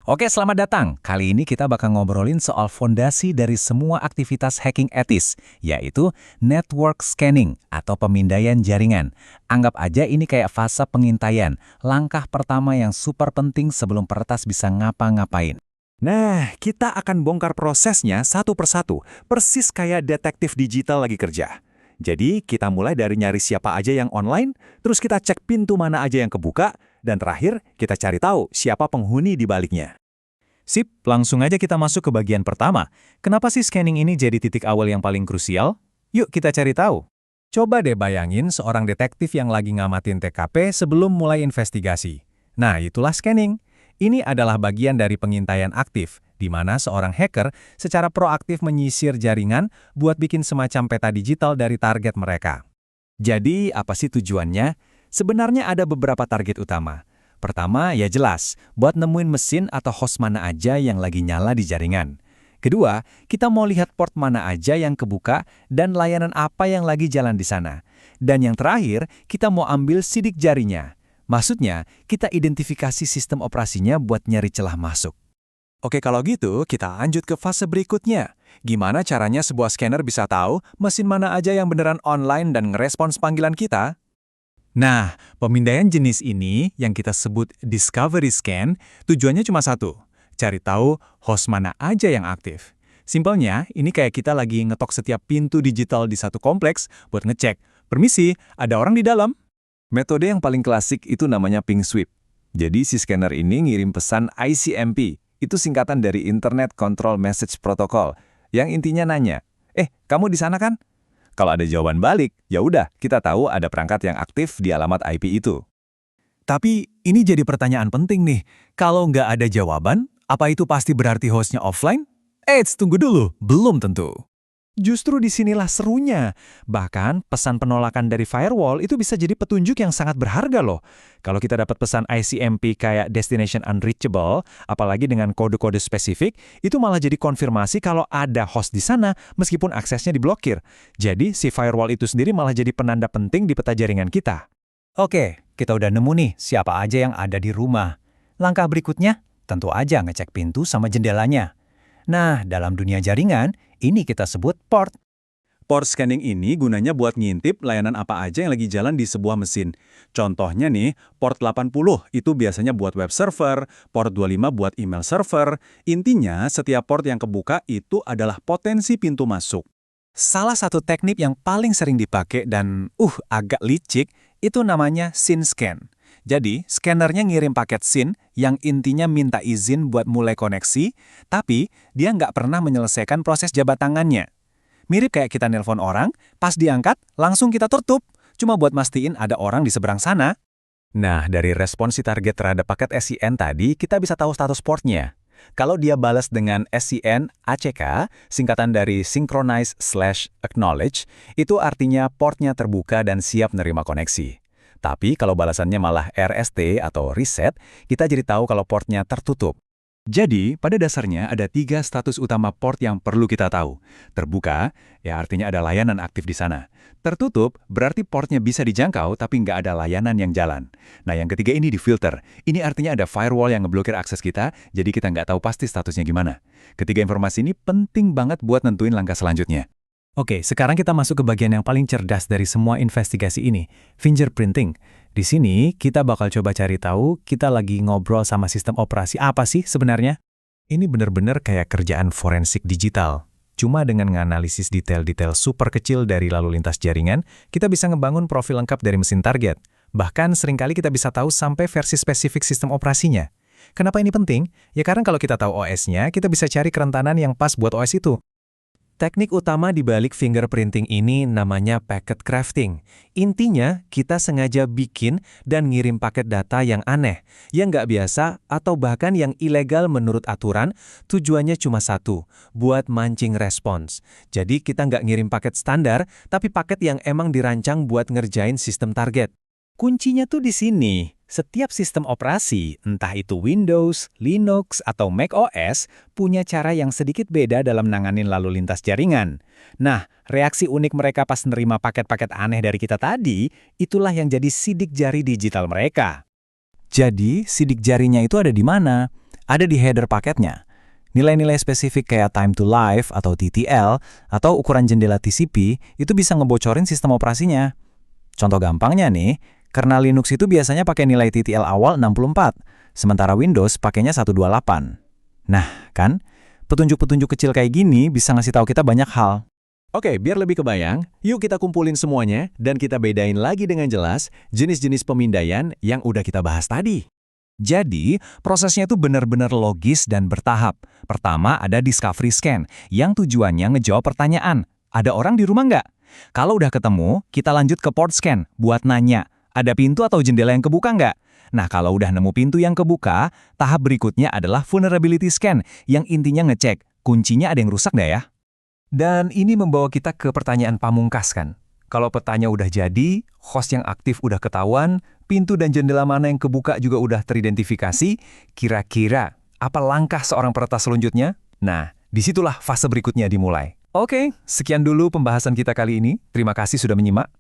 Oke, selamat datang. Kali ini kita bakal ngobrolin soal fondasi dari semua aktivitas hacking etis, yaitu network scanning atau pemindaian jaringan. Anggap aja ini kayak fase pengintaian, langkah pertama yang super penting sebelum peretas bisa ngapa-ngapain. Nah, kita akan bongkar prosesnya satu persatu, persis kayak detektif digital lagi kerja. Jadi, kita mulai dari nyari siapa aja yang online, terus kita cek pintu mana aja yang kebuka, dan terakhir, kita cari tahu siapa penghuni di baliknya. Sip, langsung aja kita masuk ke bagian pertama. Kenapa sih scanning ini jadi titik awal yang paling krusial? Yuk kita cari tahu. Coba deh bayangin seorang detektif yang lagi ngamatin TKP sebelum mulai investigasi. Nah, itulah scanning. Ini adalah bagian dari pengintaian aktif, di mana seorang hacker secara proaktif menyisir jaringan buat bikin semacam peta digital dari target mereka. Jadi, apa sih tujuannya? Sebenarnya ada beberapa target utama. Pertama, ya jelas, buat nemuin mesin atau host mana aja yang lagi nyala di jaringan. Kedua, kita mau lihat port mana aja yang kebuka dan layanan apa yang lagi jalan di sana. Dan yang terakhir, kita mau ambil sidik jarinya. Maksudnya, kita identifikasi sistem operasinya buat nyari celah masuk. Oke, kalau gitu, kita lanjut ke fase berikutnya. Gimana caranya sebuah scanner bisa tahu mesin mana aja yang beneran online dan ngerespons panggilan kita? Nah, pemindaian jenis ini yang kita sebut discovery scan, tujuannya cuma satu, cari tahu host mana aja yang aktif. Simpelnya, ini kayak kita lagi ngetok setiap pintu digital di satu kompleks buat ngecek, permisi, ada orang di dalam. Metode yang paling klasik itu namanya ping sweep. Jadi si scanner ini ngirim pesan ICMP, itu singkatan dari Internet Control Message Protocol, yang intinya nanya, kamu di sana kan? Kalau ada jawaban balik, ya udah kita tahu ada perangkat yang aktif di alamat IP itu. Tapi ini jadi pertanyaan penting nih, kalau nggak ada jawaban, apa itu pasti berarti hostnya offline? Tunggu dulu, belum tentu. Justru disinilah serunya. Bahkan pesan penolakan dari firewall itu bisa jadi petunjuk yang sangat berharga loh. Kalau kita dapat pesan ICMP kayak destination unreachable, apalagi dengan kode-kode spesifik, itu malah jadi konfirmasi kalau ada host di sana meskipun aksesnya diblokir. Jadi si firewall itu sendiri malah jadi penanda penting di peta jaringan kita. Oke, kita udah nemu nih siapa aja yang ada di rumah. Langkah berikutnya, tentu aja ngecek pintu sama jendelanya. Nah, dalam dunia jaringan, ini kita sebut port. Port scanning ini gunanya buat ngintip layanan apa aja yang lagi jalan di sebuah mesin. Contohnya nih, port 80 itu biasanya buat web server, port 25 buat email server. Intinya, setiap port yang kebuka itu adalah potensi pintu masuk. Salah satu teknik yang paling sering dipakai dan agak licik, itu namanya SYN scan. Jadi, scannernya ngirim paket SYN yang intinya minta izin buat mulai koneksi, tapi dia nggak pernah menyelesaikan proses jabat tangannya. Mirip kayak kita nelpon orang, pas diangkat, langsung kita tutup, cuma buat mastiin ada orang di seberang sana. Nah, dari respons si target terhadap paket SYN tadi, kita bisa tahu status portnya. Kalau dia balas dengan SYN ACK, singkatan dari Synchronize/Acknowledge, itu artinya portnya terbuka dan siap menerima koneksi. Tapi kalau balasannya malah RST atau reset, kita jadi tahu kalau portnya tertutup. Jadi, pada dasarnya ada 3 status utama port yang perlu kita tahu. Terbuka, ya artinya ada layanan aktif di sana. Tertutup, berarti portnya bisa dijangkau tapi nggak ada layanan yang jalan. Nah, yang ketiga ini difilter. Ini artinya ada firewall yang ngeblokir akses kita, jadi kita nggak tahu pasti statusnya gimana. Ketiga informasi ini penting banget buat nentuin langkah selanjutnya. Oke, sekarang kita masuk ke bagian yang paling cerdas dari semua investigasi ini, fingerprinting. Di sini, kita bakal coba cari tahu kita lagi ngobrol sama sistem operasi apa sih sebenarnya. Ini bener-bener kayak kerjaan forensik digital. Cuma dengan menganalisis detail-detail super kecil dari lalu lintas jaringan, kita bisa ngebangun profil lengkap dari mesin target. Bahkan seringkali kita bisa tahu sampai versi spesifik sistem operasinya. Kenapa ini penting? Ya karena kalau kita tahu OS-nya, kita bisa cari kerentanan yang pas buat OS itu. Teknik utama di balik fingerprinting ini namanya packet crafting. Intinya, kita sengaja bikin dan ngirim paket data yang aneh, yang nggak biasa atau bahkan yang ilegal menurut aturan, tujuannya cuma satu, buat mancing respons. Jadi kita nggak ngirim paket standar, tapi paket yang emang dirancang buat ngerjain sistem target. Kuncinya tuh di sini. Setiap sistem operasi, entah itu Windows, Linux, atau Mac OS, punya cara yang sedikit beda dalam nanganin lalu lintas jaringan. Nah, reaksi unik mereka pas nerima paket-paket aneh dari kita tadi, itulah yang jadi sidik jari digital mereka. Jadi, sidik jarinya itu ada di mana? ada di header paketnya. Nilai-nilai spesifik kayak time to live atau TTL atau ukuran jendela TCP itu bisa ngebocorin sistem operasinya. Contoh gampangnya nih, kernel Linux itu biasanya pakai nilai TTL awal 64, sementara Windows pakainya 128. Nah, kan? Petunjuk-petunjuk kecil kayak gini bisa ngasih tahu kita banyak hal. Oke, biar lebih kebayang, yuk kita kumpulin semuanya dan kita bedain lagi dengan jelas jenis-jenis pemindaian yang udah kita bahas tadi. Jadi, prosesnya itu benar-benar logis dan bertahap. Pertama ada discovery scan, yang tujuannya ngejawab pertanyaan, ada orang di rumah nggak? Kalau udah ketemu, kita lanjut ke port scan, buat nanya, ada pintu atau jendela yang kebuka nggak? Nah, kalau udah nemu pintu yang kebuka, tahap berikutnya adalah vulnerability scan, yang intinya ngecek, kuncinya ada yang rusak nggak ya? Dan ini membawa kita ke pertanyaan pamungkas kan? Kalau petanya udah jadi, host yang aktif udah ketahuan, pintu dan jendela mana yang kebuka juga udah teridentifikasi, kira-kira apa langkah seorang peretas selanjutnya? Nah, disitulah fase berikutnya dimulai. Oke, sekian dulu pembahasan kita kali ini. Terima kasih sudah menyimak.